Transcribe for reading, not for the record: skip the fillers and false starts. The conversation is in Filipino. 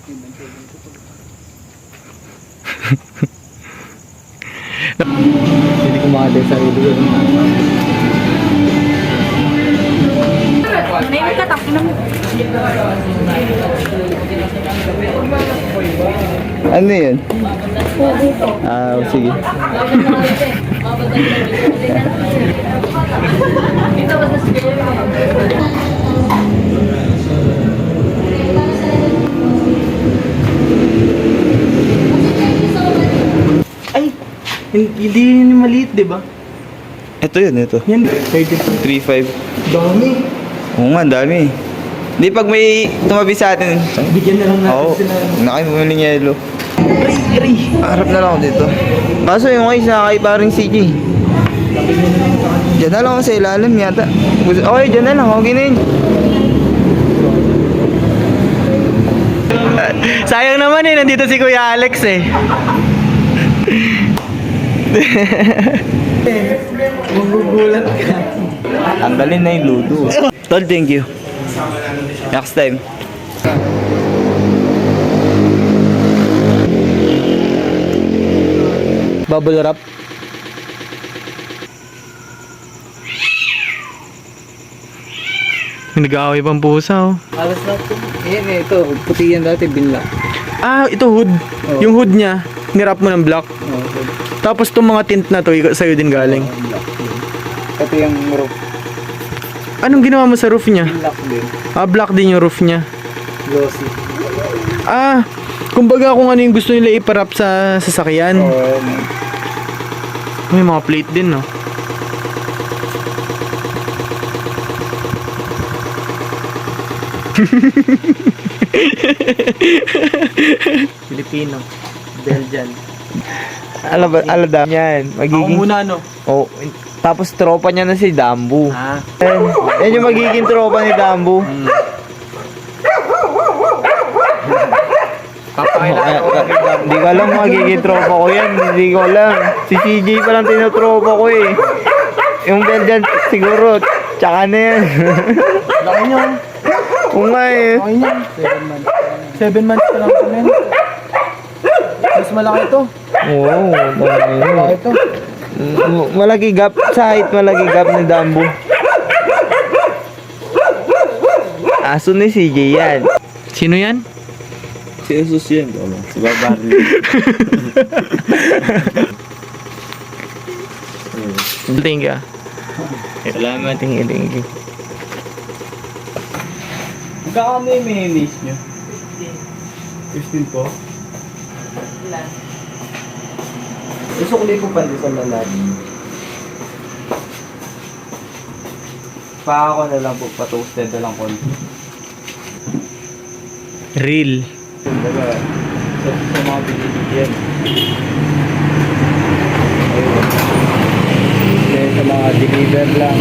Hindi ko makadaya sa sarili ko. May katak na mo. Ano yun? Sige. Ay, hindi yun maliit, di ba? Ito yun, ito. Yan, 3.5. dami. Oo nga, dami. Hindi, pag may tumabi sa atin. Bigyan na lang natin Oo. sila. Nakay bumiling yelo. Aray. Harap na lang ako dito. Kaso yung isa kay paring CJ. Diyan na lang ako sa ilalim yata. Okay, diyan na lang. Okay na yun. Sayang naman eh, nandito si Kuya Alex eh. Magugulat ka. Tanggalin na yung ludo. Tol, thank you. Next time. Bubble wrap. Nag-aaway pang pusa oh. Alas natin. Ito. Puti yan dati, binla. Ah, ito hood. Oh. Yung hood niya, nirap mo ng black. Tapos itong mga tint na to, sa'yo din galing. Ito yung roof. Anong ginawa mo sa roof niya? Black din. Ah, black din yung roof niya. Glossy. Ah, kumbaga kung ano yung gusto nila iparap sa sasakyan. May mga plate din, no? Filipino. Belgian. Alada yan. Ako Magiging... muna, no? Oh, tapos tropa niya na si Dambu. Ah. Yan yung magiging tropa ni Dambu. Papakilala ko. Hindi ko alam magiging tropa ko yan. Hindi ko alam. Si CJ pa lang tinotropa ko eh. Yung Belgian siguro. Tsaka na yan. Laki niyo. Oo nga eh. Okay niyan. 7 months pa lang ito, men. Mas malaki ito. Oo. Malaki ito. Malaki gap sa height. Malaki gap ni Dambu. Aso ni CJ yan. Sino yan? Si Jesus yan. Si Barbary. Thank you. Salamat. Thank you. Magkakano yung mayonnaise nyo? 15 po? Susukli ko pa din sa lalaki. Pa ako na lang po, pa-toasted na lang konti. Real. Kumbaga, sa mga binibigyan. Ayun. Kaya sa mga deliver lang.